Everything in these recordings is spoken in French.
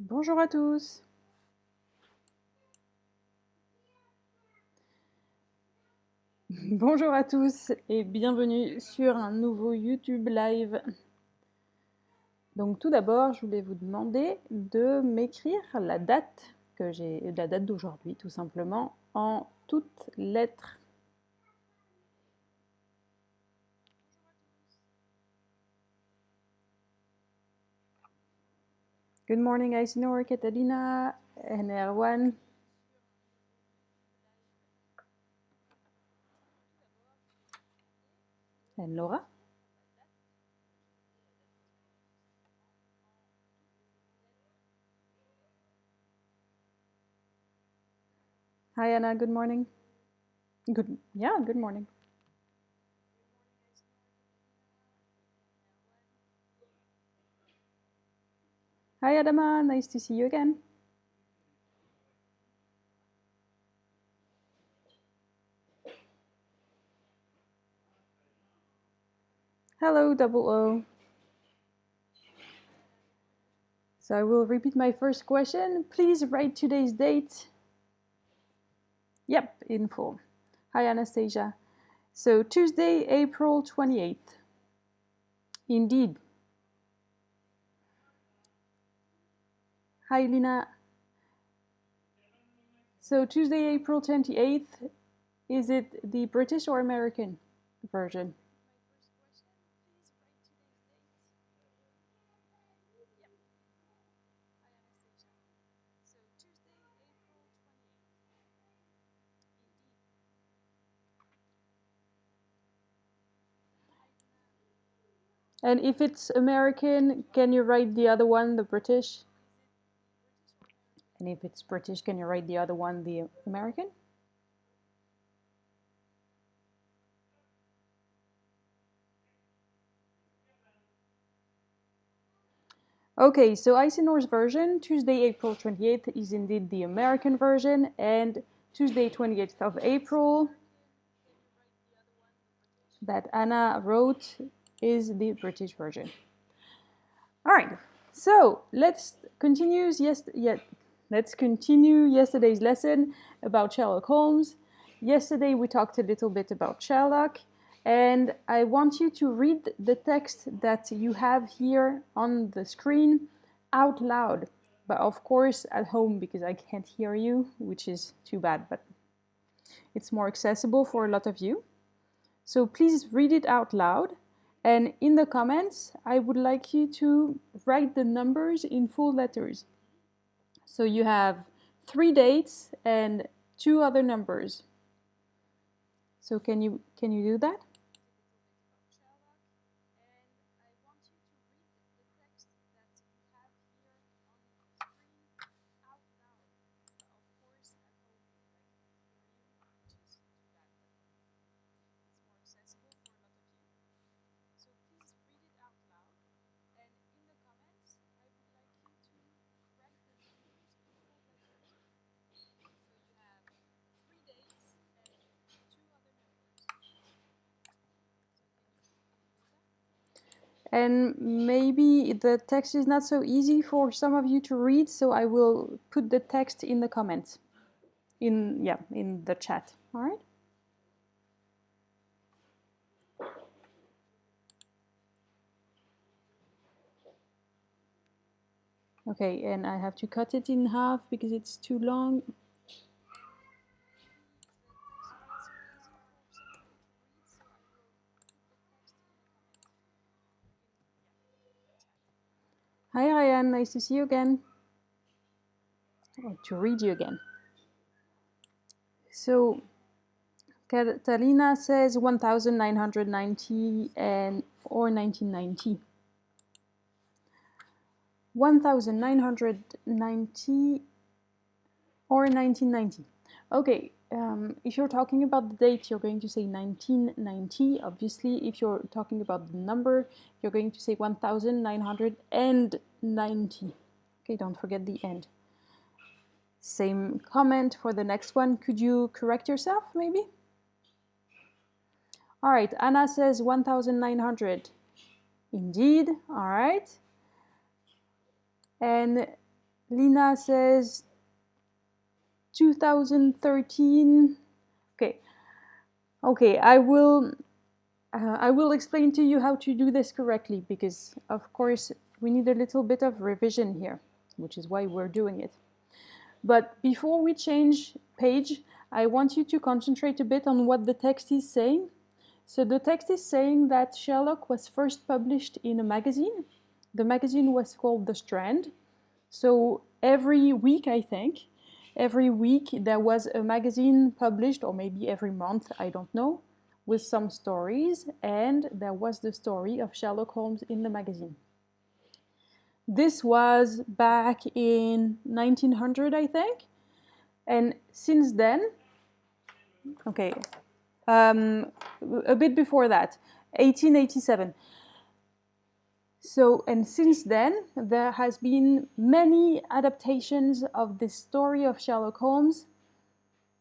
Bonjour à tous. Bonjour à tous et bienvenue sur un nouveau YouTube Live. Donc tout d'abord, je voulais vous demander de m'écrire la date d'aujourd'hui tout simplement en toutes lettres. Good morning Aisinor, Catalina and Erwan. And Laura. Hi Anna, good morning. Good morning. Hi Adama, nice to see you again. Hello, double O. So I will repeat my first question. Please write today's date. Yep, in full. Hi, Anastasia. So Tuesday, April 28th. Indeed. Hi, Lina. So Tuesday, April 28th, is it the British or American version? And if it's American, can you write the other one, the British? And if it's British, can you write the other one, the American? Okay, so Isinor's version, Tuesday, April 28th, is indeed the American version, and Tuesday, 28th of April, that Anna wrote, is the British version. All right, so let's continue yesterday's lesson about Sherlock Holmes. Yesterday we talked a little bit about Sherlock, and I want you to read the text that you have here on the screen out loud, but of course at home, because I can't hear you, which is too bad, but it's more accessible for a lot of you. So please read it out loud, and in the comments I would like you to write the numbers in full letters. So you have 3 dates and 2 other numbers. So can you do that? And maybe the text is not so easy for some of you to read, so I will put the text in the comments, in the chat. All right? Okay, and I have to cut it in half because it's too long. Hi Ryan, nice to see you again. Or to read you again. So Catalina says 1990 or 1990. 1990 or 1990. Okay, if you're talking about the date, you're going to say 1990. Obviously, if you're talking about the number, you're going to say 1990. Okay, don't forget the end. Same comment for the next one. Could you correct yourself, maybe? All right, Anna says 1900. Indeed, all right. And Lina says 2013. Okay. Okay, I will explain to you how to do this correctly, because of course we need a little bit of revision here, which is why we're doing it. But before we change page, I want you to concentrate a bit on what the text is saying. So the text is saying that Sherlock was first published in a magazine. The magazine was called The Strand. So every week, I think, every week there was a magazine published, or maybe every month, I don't know, with some stories, and there was the story of Sherlock Holmes in the magazine. This was back in 1900, I think, and since then, okay, a bit before that, 1887. So, and since then, there has been many adaptations of this story of Sherlock Holmes,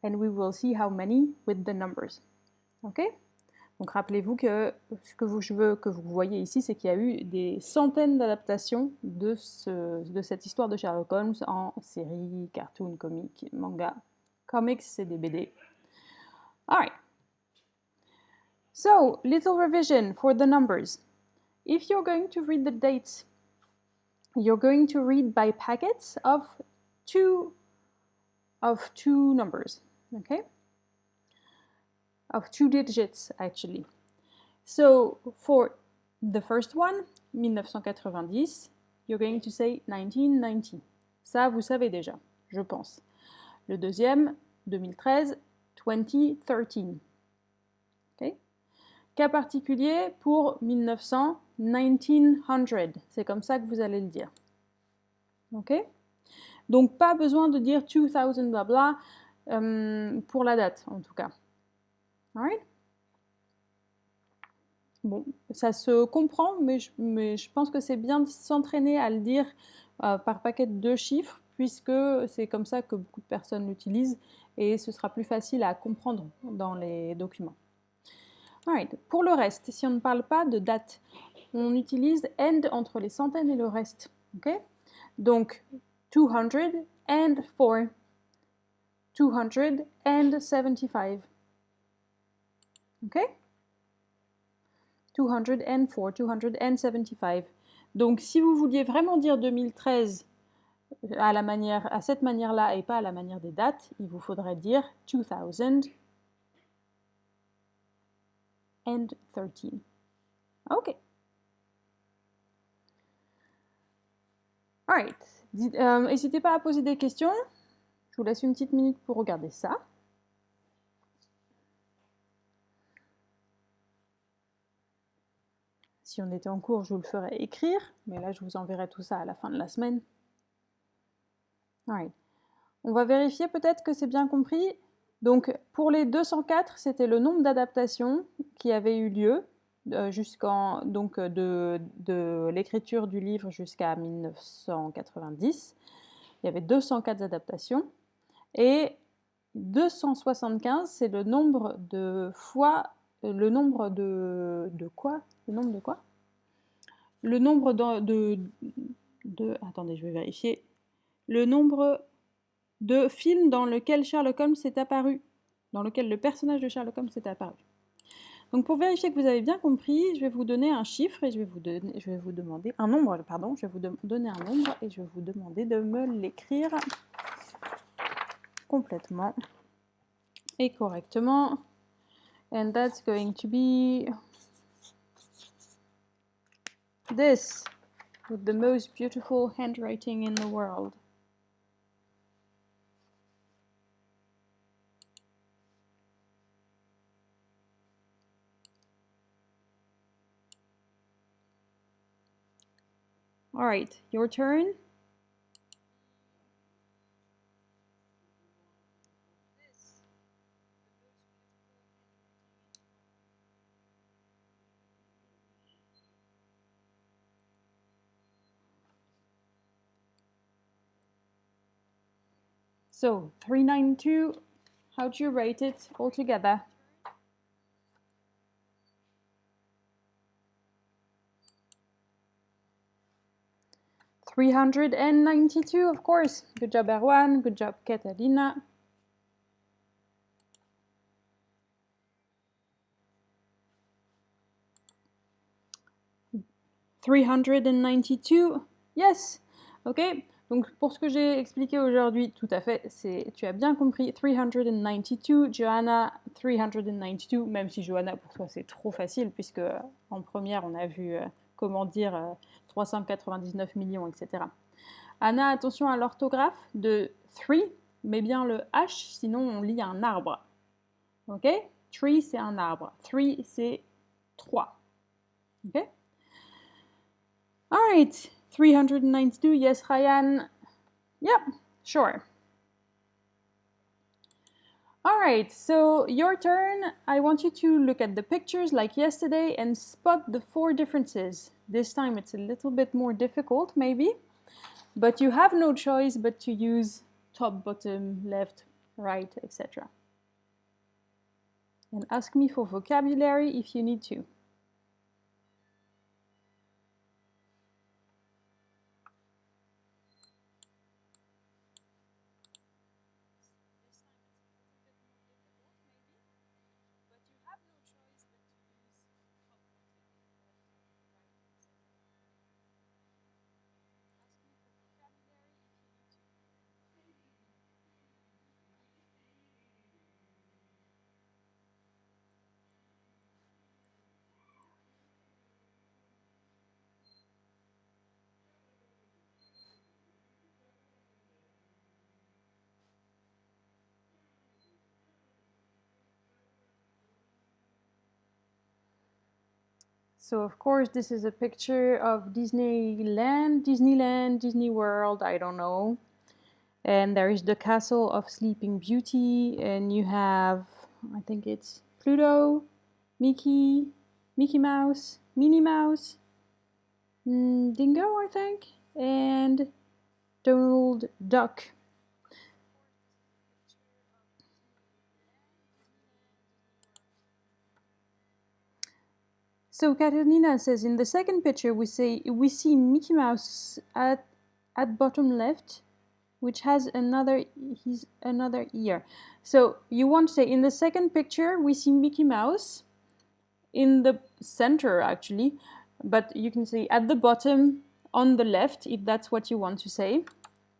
and we will see how many with the numbers. Okay? Donc rappelez-vous que ce que je veux que vous voyez ici, c'est qu'il y a eu des centaines d'adaptations de cette histoire de Sherlock Holmes en séries, cartoons, comics, manga. Comics, c'est des BD. All right. So, little revision for the numbers. If you're going to read the dates, you're going to read by packets of two numbers, okay? Of 2 digits, actually. So, for the first one, 1990, you're going to say 1990. Ça, vous savez déjà, je pense. Le deuxième, 2013, 2013. Okay? Cas particulier pour 1900, 1900. C'est comme ça que vous allez le dire. Ok? Donc, pas besoin de dire 2000 blabla pour la date, en tout cas. Alright? Bon, ça se comprend, mais je pense que c'est bien de s'entraîner à le dire par paquet de 2 chiffres, puisque c'est comme ça que beaucoup de personnes l'utilisent, et ce sera plus facile à comprendre dans les documents. Alright. Pour le reste, si on ne parle pas de date, on utilise and entre les centaines et le reste. Okay? Donc, 204, 275. Okay? 204, 275. Donc, si vous vouliez vraiment dire 2013 à cette manière-là et pas à la manière des dates, il vous faudrait dire 2013. Ok. Alright. N'hésitez pas à poser des questions. Je vous laisse une petite minute pour regarder ça. Si on était en cours, je vous le ferais écrire, mais là, je vous enverrai tout ça à la fin de la semaine. Alright. On va vérifier peut-être que c'est bien compris. Donc, pour les 204, c'était le nombre d'adaptations qui avaient eu lieu de l'écriture du livre jusqu'à 1990. Il y avait 204 adaptations. Et 275, c'est le nombre de fois... Le nombre de quoi? Le nombre de quoi? Le nombre attendez, je vais vérifier. Le nombre de films dans lequel Sherlock Holmes est apparu. Dans lequel le personnage de Sherlock Holmes est apparu. Donc pour vérifier que vous avez bien compris, je vais vous donner un chiffre et je vais vous demander un nombre, pardon, je vais vous donner un nombre et je vais vous demander de me l'écrire complètement et correctement. And that's going to be this, with the most beautiful handwriting in the world. All right, your turn. So 392, how do you rate it all together? 392, of course. Good job, Erwan. Good job, Catalina. $392, yes. Ok, donc pour ce que j'ai expliqué aujourd'hui, tout à fait, tu as bien compris. 392, Johanna, 392, même si Johanna, pour toi, c'est trop facile, puisque en première, on a vu comment dire 399 millions, etc. Anna, attention à l'orthographe de 3, mets bien le H, sinon on lit un arbre. Ok? 3, c'est un arbre. 3, c'est 3. Ok? All right, 392, yes, Ryan. Yep, sure. All right, so your turn. I want you to look at the pictures like yesterday and spot the 4 differences. This time it's a little bit more difficult, maybe, but you have no choice but to use top, bottom, left, right, etc. And ask me for vocabulary if you need to. So of course this is a picture of Disneyland, Disney World, I don't know. And there is the castle of Sleeping Beauty, and you have, I think it's Pluto, Mickey Mouse, Minnie Mouse, Dingo, I think, and Donald Duck. So Katerina says in the second picture we see Mickey Mouse at bottom left, which has another ear. So you want to say in the second picture we see Mickey Mouse in the center actually, but you can say at the bottom on the left if that's what you want to say.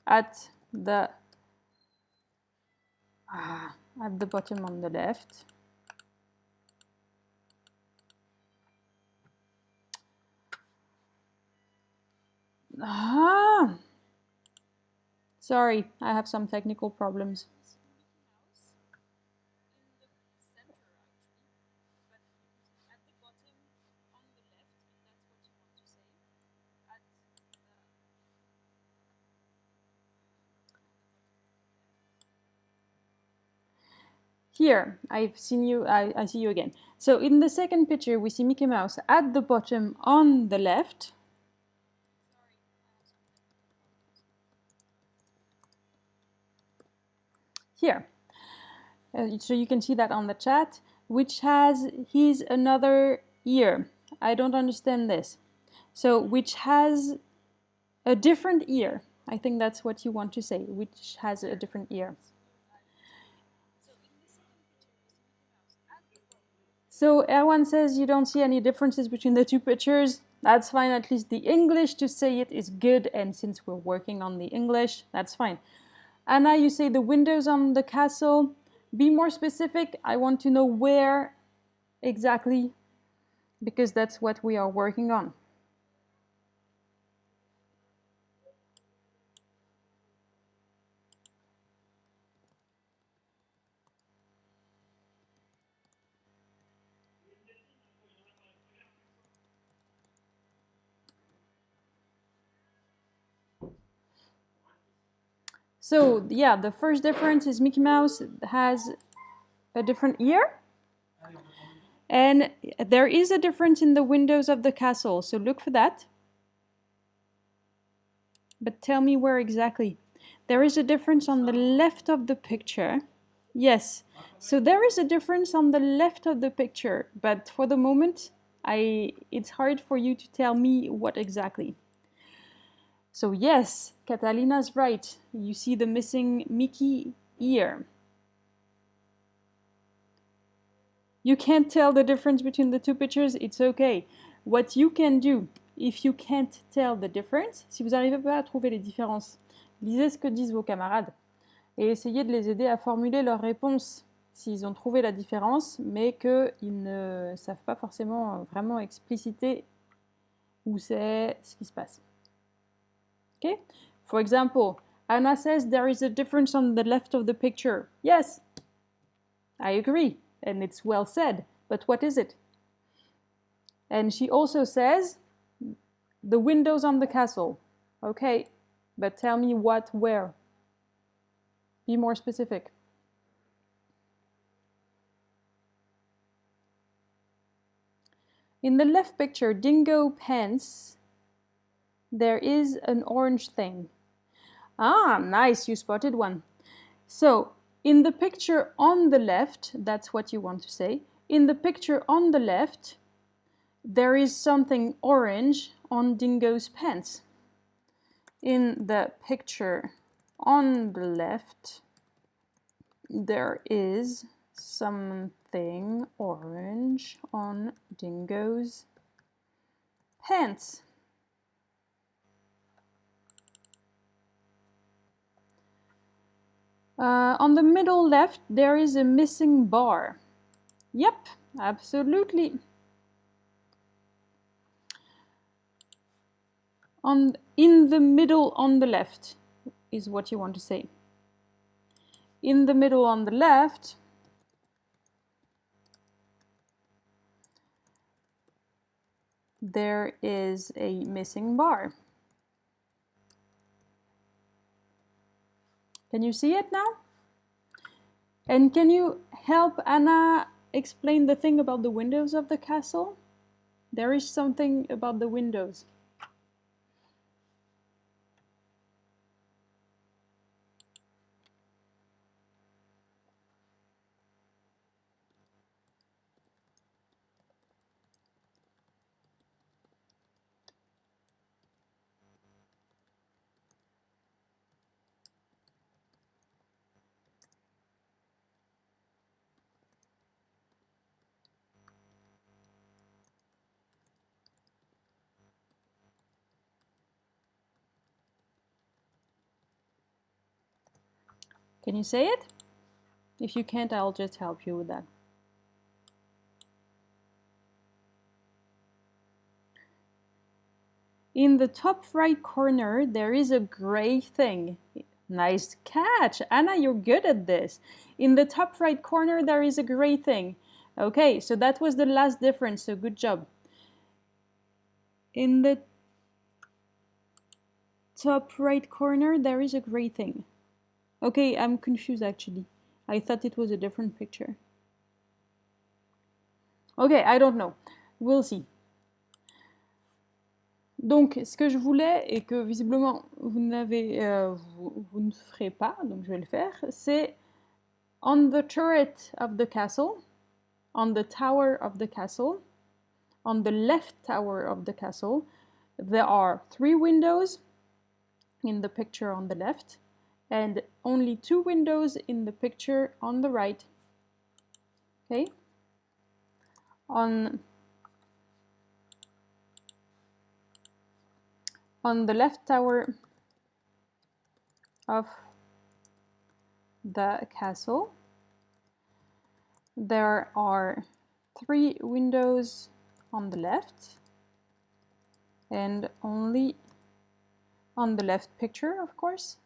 At the bottom on the left. Sorry, I have some technical problems. Here, I've seen you, I see you again. So in the second picture, we see Mickey Mouse at the bottom on the left. Here. So you can see that on the chat, which has his another ear. I don't understand this. So which has a different ear. I think that's what you want to say, which has a different ear. So Erwan says you don't see any differences between the 2 pictures. That's fine, at least the English to say it is good, and since we're working on the English, that's fine. Anna, you say the windows on the castle. Be more specific, I want to know where exactly, because that's what we are working on. So yeah, the first difference is Mickey Mouse has a different ear. And there is a difference in the windows of the castle, so look for that. But tell me where exactly. There is a difference on the left of the picture. Yes, so there is a difference on the left of the picture, but for the moment, it's hard for you to tell me what exactly. So yes, Catalina's right. You see the missing Mickey ear. You can't tell the difference between the two pictures, it's okay. What you can do, if you can't tell the difference, si vous n'arrivez pas à trouver les différences, lisez ce que disent vos camarades et essayez de les aider à formuler leurs réponses s'ils ont trouvé la différence, mais qu'ils ne savent pas forcément vraiment expliciter où c'est ce qui se passe. Okay? For example, Anna says there is a difference on the left of the picture. Yes, I agree, and it's well said, but what is it? And she also says the windows on the castle. Okay, but tell me what, where? Be more specific. In the left picture, Dingo pants, there is an orange thing. Ah, nice, you spotted one. So, in the picture on the left, that's what you want to say. In the picture on the left, there is something orange on Dingo's pants. In the picture on the left, there is something orange on Dingo's pants. On the middle left, there is a missing bar. Yep, absolutely. In the middle on the left is what you want to say. In the middle on the left, there is a missing bar. Can you see it now? And can you help Anna explain the thing about the windows of the castle? There is something about the windows. Can you say it? If you can't, I'll just help you with that. In the top right corner, there is a gray thing. Nice catch! Anna, you're good at this. In the top right corner, there is a gray thing. Okay, so that was the last difference, so good job. In the top right corner, there is a gray thing. Okay, I'm confused actually. I thought it was a different picture. Okay, I don't know. We'll see. Donc, ce que je voulais, et que visiblement vous ne ferez pas, donc je vais le faire, c'est on the turret of the castle, on the tower of the castle, on the left tower of the castle, there are 3 windows in the picture on the left, and only 2 windows in the picture on the right. Okay? On the left tower of the castle, there are 3 windows on the left, and only on the left picture, of course,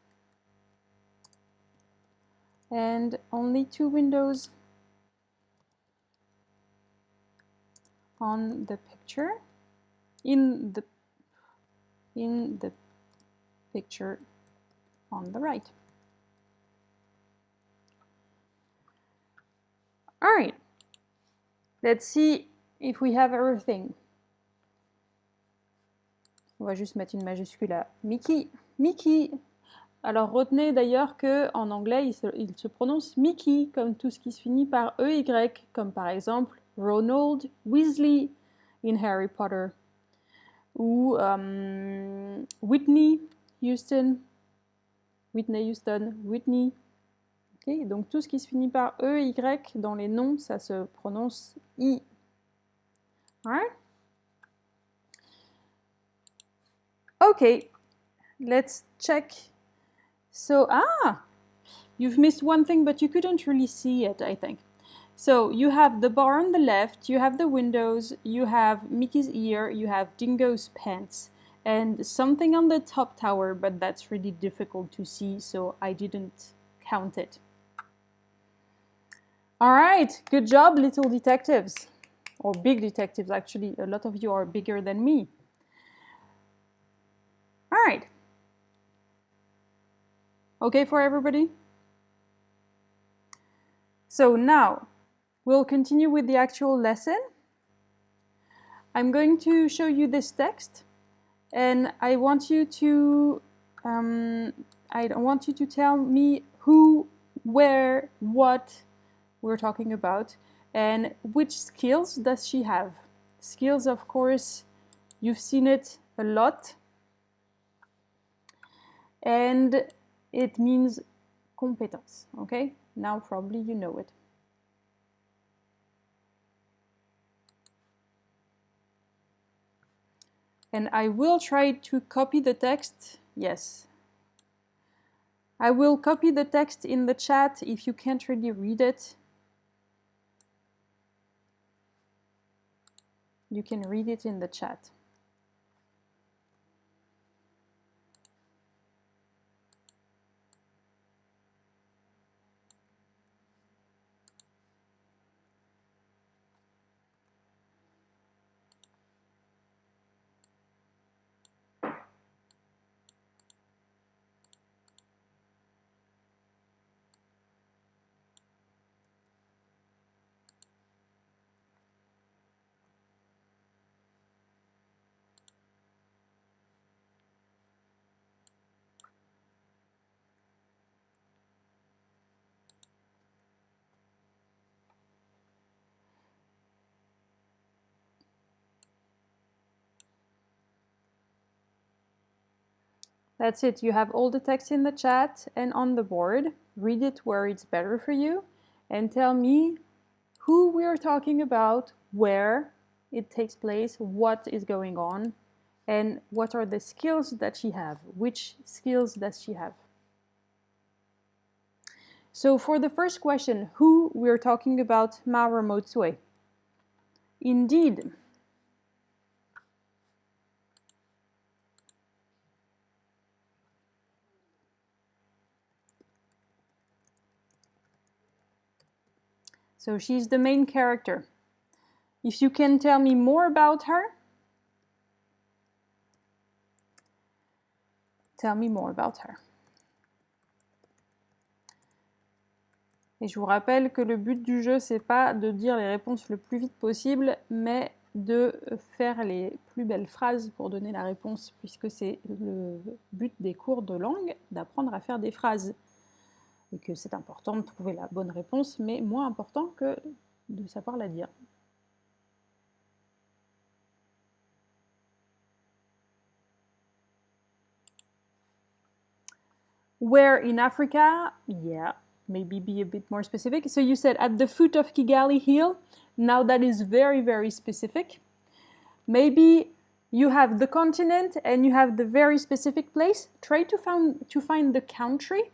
and only 2 windows on the picture in the picture on the right. All right, let's see if we have everything. On va juste mettre une majuscule à Mickey. Mickey. Alors retenez d'ailleurs qu'en anglais, il se prononce Mickey, comme tout ce qui se finit par EY, comme par exemple Ronald Weasley in Harry Potter, ou Whitney Houston, Whitney Houston, Whitney. Okay, donc tout ce qui se finit par E, Y dans les noms, ça se prononce I. Alright? Okay, let's check. So, you've missed one thing, but you couldn't really see it, I think. So you have the bar on the left, you have the windows, you have Mickey's ear, you have Dingo's pants, and something on the top tower, but that's really difficult to see, so I didn't count it. All right, good job, little detectives. Or big detectives, actually. A lot of you are bigger than me. All right. Okay for everybody? So now, we'll continue with the actual lesson. I'm going to show you this text, and I want you to tell me who, where, what we're talking about, and which skills does she have. Skills, of course, you've seen it a lot, and it means competence, okay? Now probably you know it. And I will try to copy the text, yes. I will copy the text in the chat if you can't really read it. You can read it in the chat. That's it. You have all the text in the chat and on the board. Read it where it's better for you and tell me who we're talking about, where it takes place, what is going on, and what are the skills that she have. Which skills does she have? So for the first question, who we're talking about Mara Motsue. Indeed. So she's the main character. If you can tell me more about her, tell me more about her. Et je vous rappelle que le but du jeu, c'est pas de dire les réponses le plus vite possible, mais de faire les plus belles phrases pour donner la réponse, puisque c'est le but des cours de langue, d'apprendre à faire des phrases. Et que c'est important de trouver la bonne réponse, mais moins important que de savoir la dire. Where in Africa? Yeah, maybe be a bit more specific. So you said at the foot of Kigali Hill. Now that is very, very specific. Maybe you have the continent and you have the very specific place. Try to find the country.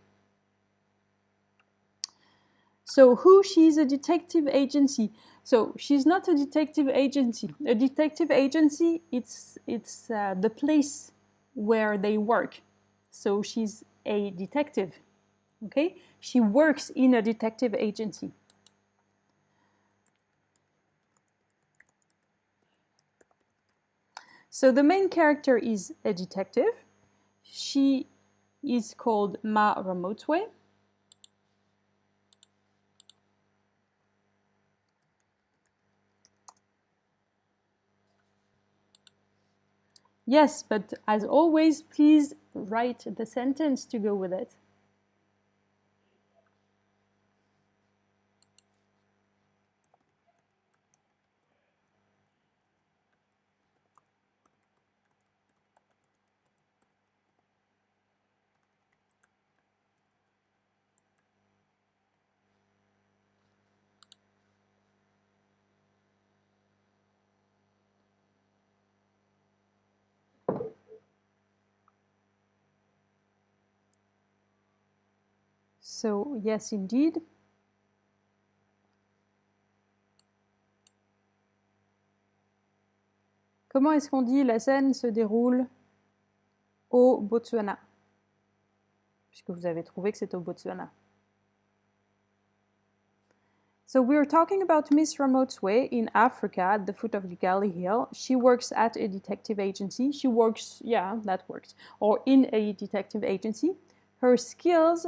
So who? She's a detective agency. So she's not a detective agency. A detective agency, it's the place where they work. So she's a detective, okay? She works in a detective agency. So the main character is a detective. She is called Ma Ramotwe. Yes, but as always, please write the sentence to go with it. So, yes, indeed. Comment est-ce qu'on dit la scène se déroule au Botswana? Puisque vous avez trouvé que c'est au Botswana. So we're talking about Miss Ramote's Way in Africa at the foot of the Galley Hill. She works at a detective agency. She works, yeah, that works. Or in a detective agency. Her skills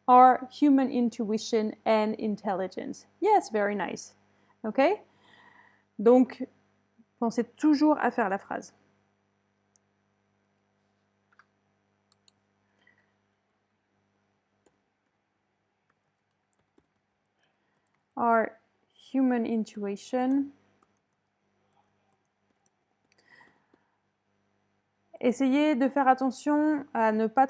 are human intuition and intelligence. Yes, very nice. Okay? Donc, pensez toujours à faire la phrase. Our human intuition. Essayez de faire attention à ne pas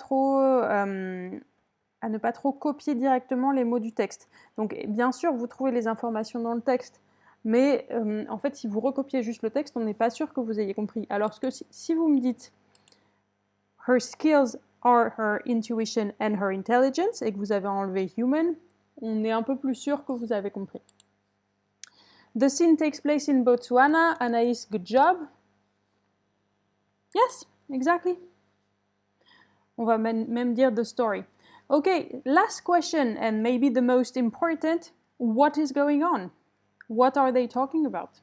trop copier directement les mots du texte. Donc, bien sûr, vous trouvez les informations dans le texte, mais en fait, si vous recopiez juste le texte, on n'est pas sûr que vous ayez compris. Alors que si vous me dites « Her skills are her intuition and her intelligence » et que vous avez enlevé « human », on est un peu plus sûr que vous avez compris. The scene takes place in Botswana. Anaïs, good job. Yes, exactly. On va même dire the story. Okay, last question, and maybe the most important. What is going on? What are they talking about?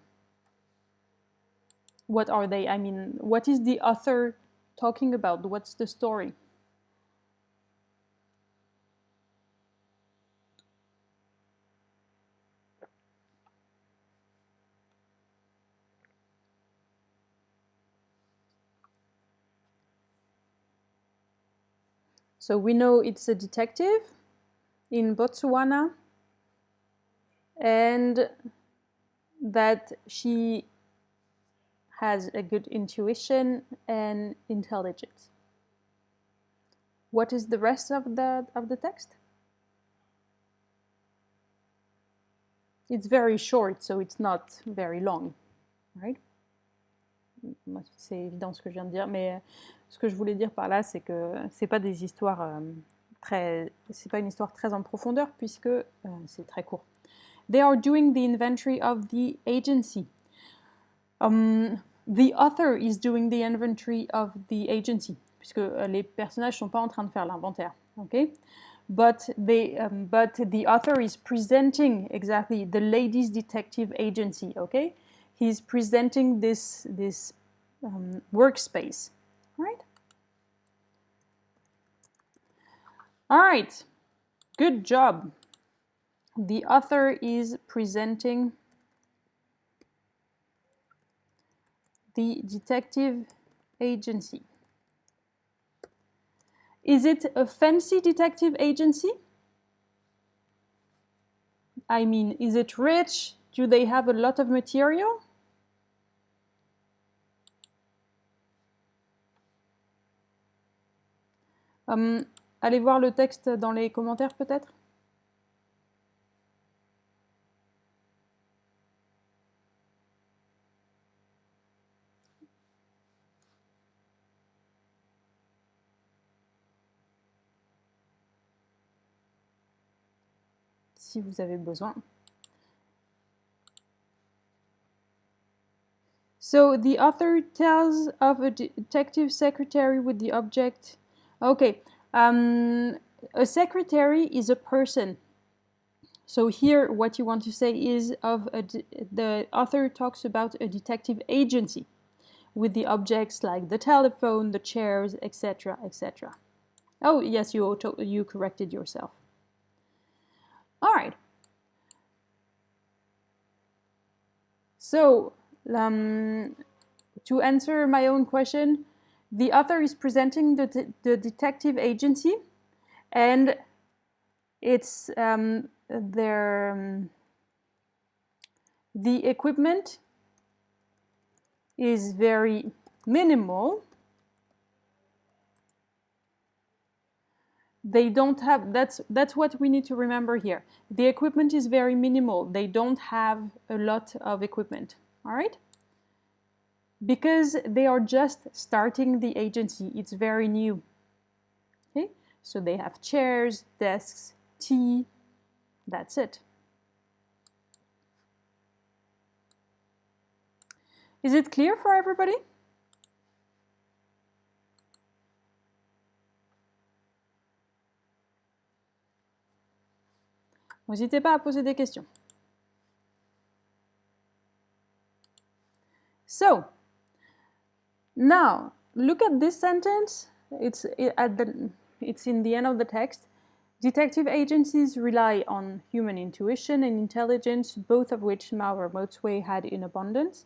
What are they, I mean, what is the author talking about? What's the story? So we know it's a detective in Botswana and that she has a good intuition and intelligence. What is the rest of the text? It's very short, so it's not very long, right? C'est évident ce que je viens de dire, mais ce que je voulais dire par là, c'est que c'est pas des histoires c'est pas une histoire très en profondeur puisque c'est très court. They are doing the inventory of the agency. The author is doing the inventory of the agency, puisque les personnages sont pas en train de faire l'inventaire, okay? But the author is presenting exactly the ladies detective agency, okay? He's presenting this workspace, right? All right, good job. The author is presenting the detective agency. Is it a fancy detective agency? I mean, is it rich? Do they have a lot of material? Allez voir le texte dans les commentaires peut-être. Si vous avez besoin. So the author tells of a detective secretary with the object. Okay, a secretary is a person. So here what you want to say is the author talks about a detective agency with the objects like the telephone, the chairs, etc., etc. Oh, yes, you corrected yourself. All right. So, to answer my own question, the author is presenting the detective agency, and it's the equipment is very minimal. They don't have, that's what we need to remember here. The equipment is very minimal. They don't have a lot of equipment, all right? Because they are just starting the agency. It's very new, okay? So they have chairs, desks, tea. That's it. Is it clear for everybody? N'hésitez pas à poser des questions. So, now look at this sentence. It's in the end of the text. Detective agencies rely on human intuition and intelligence, both of which Maurer Motzway had in abundance.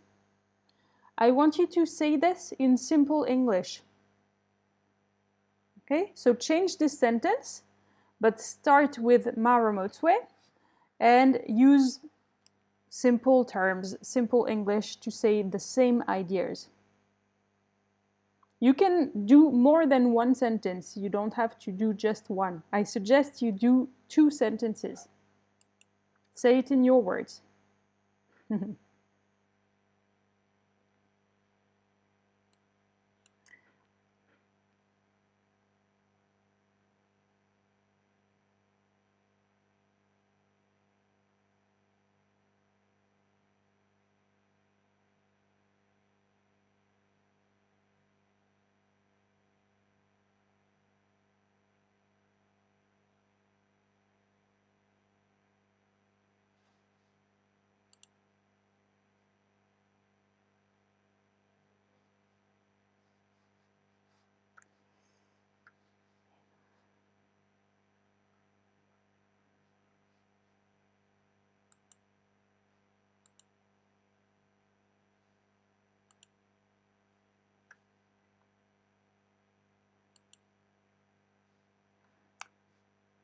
I want you to say this in simple English. Okay, so change this sentence, but start with Maurer Motzway and use simple terms, simple English to say the same ideas. You can do more than one sentence. You don't have to do just one. I suggest you do 2 sentences. Say it in your words.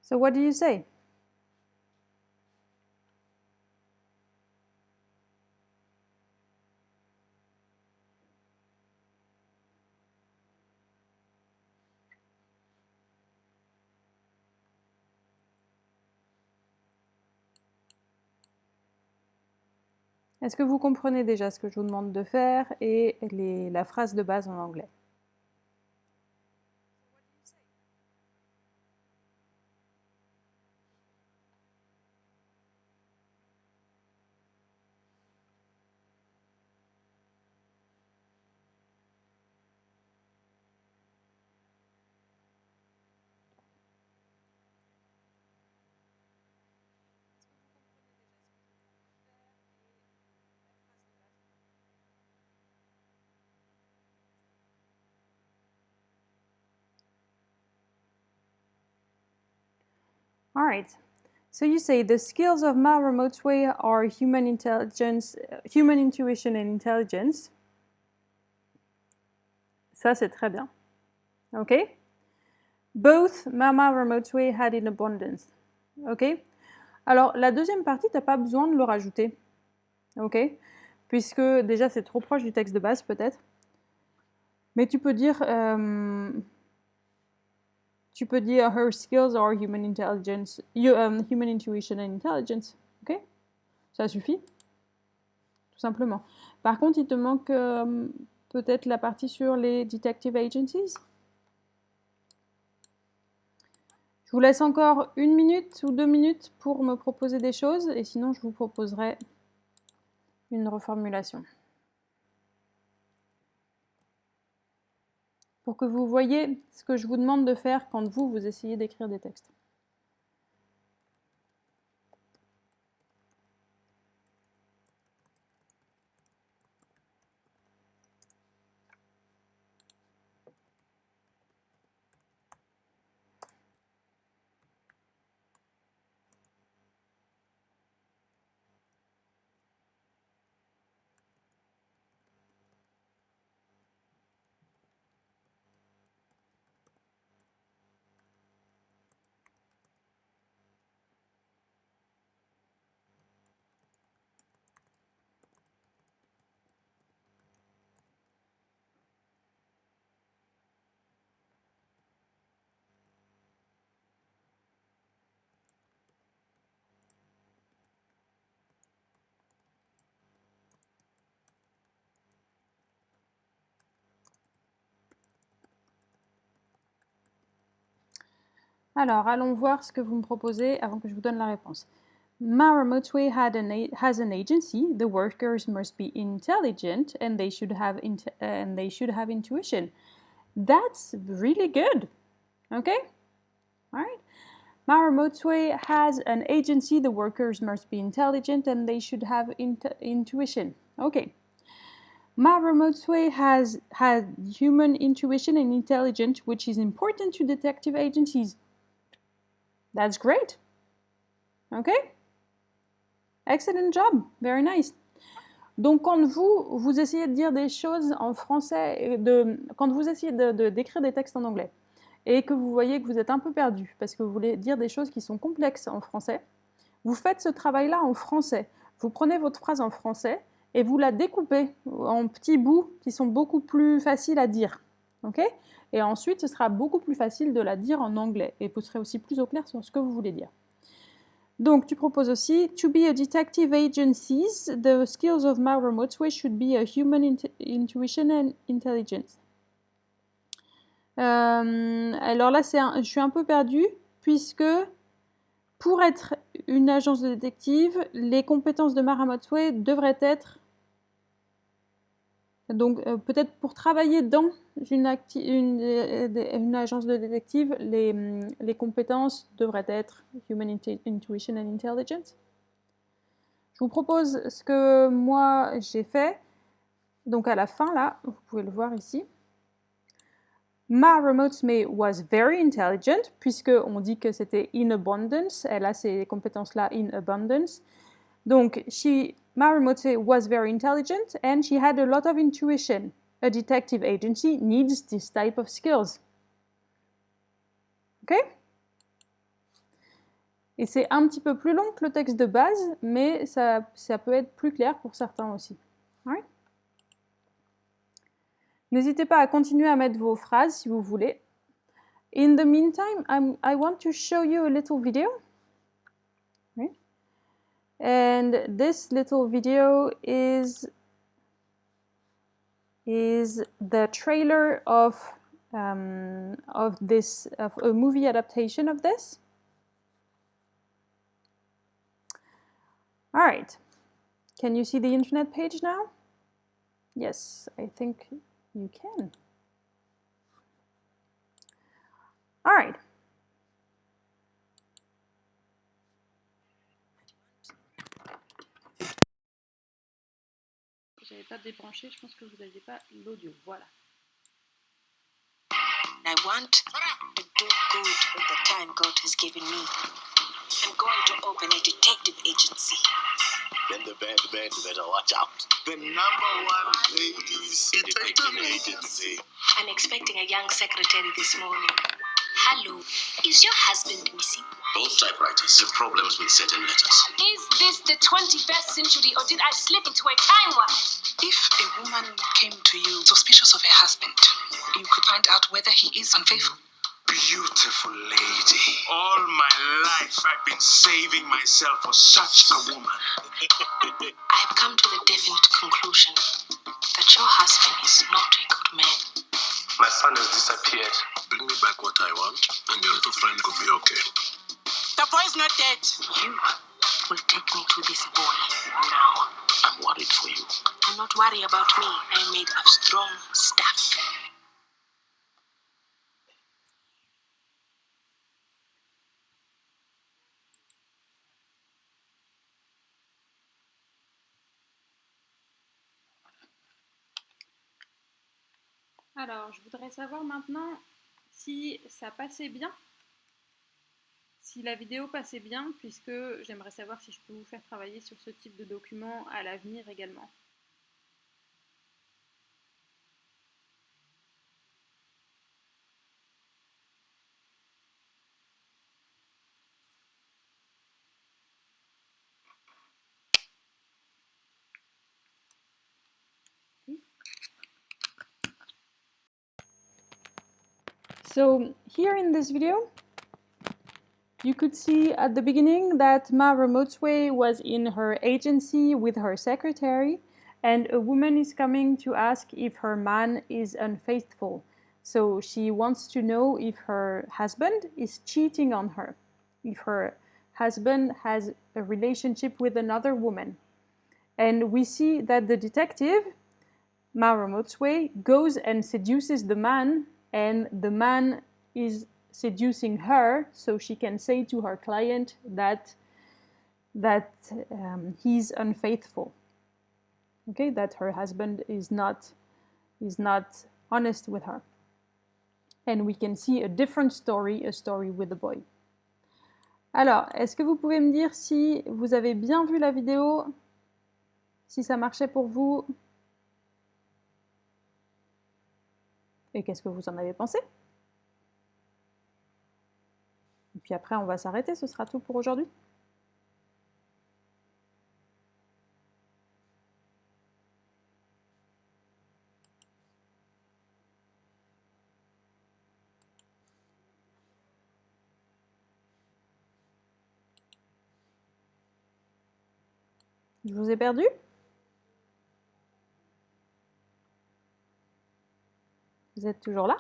So what do you say? Est-ce que vous comprenez déjà ce que je vous demande de faire et la phrase de base en anglais? All right. So you say the skills of Maurer Motzway are human intelligence, human intuition and intelligence. Ça, c'est très bien. OK? Both Maurer Motzway had in abundance. OK? Alors, la deuxième partie, tu n'as pas besoin de le rajouter. OK? Puisque déjà, c'est trop proche du texte de base, peut-être. Mais tu peux dire her skills are human intelligence, human intuition and intelligence. OK? Ça suffit. Tout simplement. Par contre, il te manque peut-être la partie sur les detective agencies. Je vous laisse encore 1 minute ou 2 minutes pour me proposer des choses et sinon je vous proposerai une reformulation. Pour que vous voyez ce que je vous demande de faire quand vous essayez d'écrire des textes. Alors, allons voir ce que vous me proposez avant que je vous donne la réponse. Mara Motwe has an agency. The workers must be intelligent and they should have intuition. That's really good. Okay? All right. Mara Motwe has an agency. The workers must be intelligent and they should have intuition. Okay. Mara Motwe has had human intuition and intelligence, which is important to detective agencies. That's great. Okay? Excellent job. Very nice. Donc, quand vous essayez de dire des choses en français, quand vous essayez d'écrire des textes en anglais, et que vous voyez que vous êtes un peu perdu, parce que vous voulez dire des choses qui sont complexes en français, vous faites ce travail-là en français. Vous prenez votre phrase en français et vous la découpez en petits bouts qui sont beaucoup plus faciles à dire. Okay? Et ensuite, ce sera beaucoup plus facile de la dire en anglais, et vous serez aussi plus au clair sur ce que vous voulez dire. Donc, tu proposes aussi, to be a detective agency, the skills of Mara Motwe should be a human intuition and intelligence. Alors là, je suis un peu perdue, puisque pour être une agence de détective, les compétences de Mara Motwe devraient être... Donc, peut-être pour travailler dans une agence de détective, les compétences devraient être Human Intuition and Intelligence. Je vous propose ce que moi j'ai fait. Donc, à la fin, là, vous pouvez le voir ici. Mara Motwe was very intelligent, puisqu'on dit que c'était in abundance. Elle a ces compétences-là in abundance. Donc, Mara Motwe was very intelligent and she had a lot of intuition. A detective agency needs this type of skills. Ok? Et c'est un petit peu plus long que le texte de base, mais ça peut être plus clair pour certains aussi. Right? N'hésitez pas à continuer à mettre vos phrases si vous voulez. In the meantime, I want to show you a little video. Okay? And this little video is the trailer of a movie adaptation of this. All right. Can you see the internet page now? Yes, I think you can. All right. J'avais pas débranché, je pense que vous n'aviez pas l'audio. Voilà. I want to do good with the time God has given me. I'm going to open a detective agency. Then the bad men better watch out. The #1 ladies detective agency. I'm expecting a young secretary this morning. Hello, is your husband missing? Both typewriters have problems with certain letters. Is this the 21st century or did I slip into a time warp? If a woman came to you suspicious of her husband, you could find out whether he is unfaithful. Beautiful lady. All my life I've been saving myself for such a woman. I have come to the definite conclusion that your husband is not a good man. My son has disappeared. Bring me back what I want, and your little friend could be okay. The boy's not dead. You will take me to this boy now. I'm worried for you. Do not worry about me. I am made of strong stuff. Alors, je voudrais savoir maintenant si ça passait bien, si la vidéo passait bien, puisque j'aimerais savoir si je peux vous faire travailler sur ce type de document à l'avenir également. So here in this video, you could see at the beginning that Mara Motwe was in her agency with her secretary, and a woman is coming to ask if her man is unfaithful. So she wants to know if her husband is cheating on her, if her husband has a relationship with another woman. And we see that the detective, Mara Motsway, goes and seduces the man, and the man is seducing her, so she can say to her client that he's unfaithful. Okay, that her husband is not honest with her. And we can see a different story, a story with a boy. Alors, est-ce que vous pouvez me dire si vous avez bien vu la vidéo, si ça marchait pour vous, et qu'est-ce que vous en avez pensé? Et puis après, on va s'arrêter, ce sera tout pour aujourd'hui. Je vous ai perdu? Vous êtes toujours là?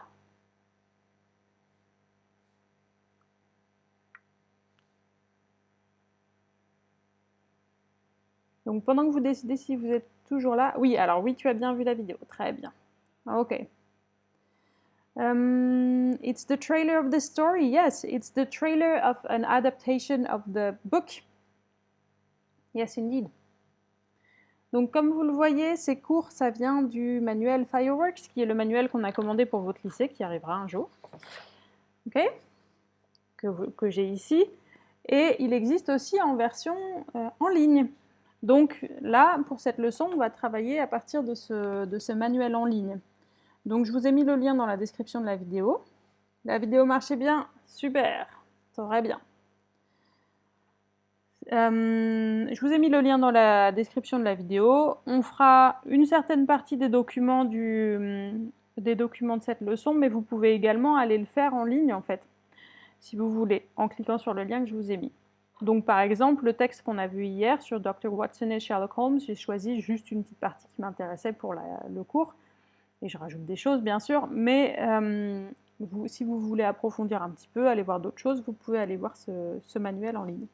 Donc pendant que vous décidez si vous êtes toujours là... Oui, alors oui, tu as bien vu la vidéo. Très bien. Ok. It's the trailer of the story. Yes, it's the trailer of an adaptation of the book. Yes, indeed. Donc comme vous le voyez, ces cours, ça vient du manuel Fireworks, qui est le manuel qu'on a commandé pour votre lycée, qui arrivera un jour. Ok, que j'ai ici. Et il existe aussi en version en ligne. Donc là, pour cette leçon, on va travailler à partir de ce manuel en ligne. Donc je vous ai mis le lien dans la description de la vidéo. La vidéo marchait bien? Super, très bien. Je vous ai mis le lien dans la description de la vidéo. On fera une certaine partie des documents de cette leçon, mais vous pouvez également aller le faire en ligne en fait, si vous voulez, en cliquant sur le lien que je vous ai mis. Donc par exemple, le texte qu'on a vu hier sur Dr. Watson et Sherlock Holmes, j'ai choisi juste une petite partie qui m'intéressait pour le cours, et je rajoute des choses bien sûr, mais si vous voulez approfondir un petit peu, aller voir d'autres choses, vous pouvez aller voir ce manuel en ligne.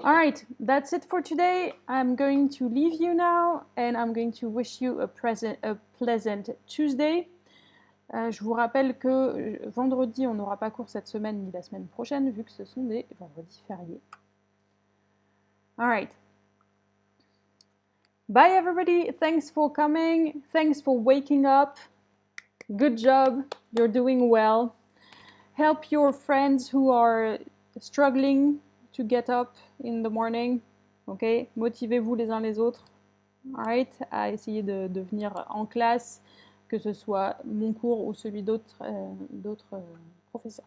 Alright, that's it for today. I'm going to leave you now and I'm going to wish you a pleasant Tuesday. Je vous rappelle que vendredi, on n'aura pas cours cette semaine ni la semaine prochaine, vu que ce sont des vendredis fériés. Alright. Bye everybody. Thanks for coming. Thanks for waking up. Good job. You're doing well. Help your friends who are struggling to get up in the morning, ok? Motivez-vous les uns les autres, alright, à essayer de venir en classe, que ce soit mon cours ou celui d'autres professeurs.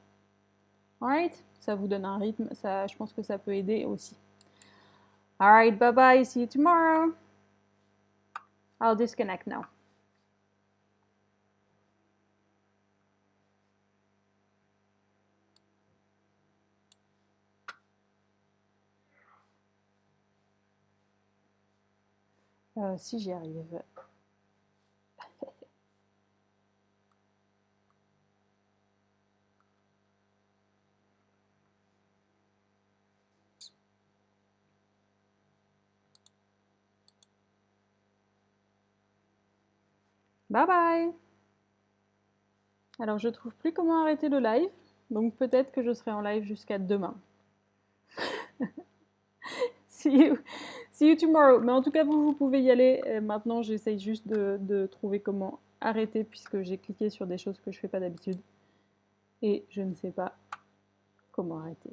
Alright, ça vous donne un rythme, ça, je pense que ça peut aider aussi. Alright, bye bye, see you tomorrow. I'll disconnect now. Si j'y arrive. Bye bye. Alors je trouve plus comment arrêter le live, donc peut-être que je serai en live jusqu'à demain. See you tomorrow. Mais en tout cas, vous pouvez y aller. Maintenant, j'essaye juste de trouver comment arrêter puisque j'ai cliqué sur des choses que je ne fais pas d'habitude. Et je ne sais pas comment arrêter.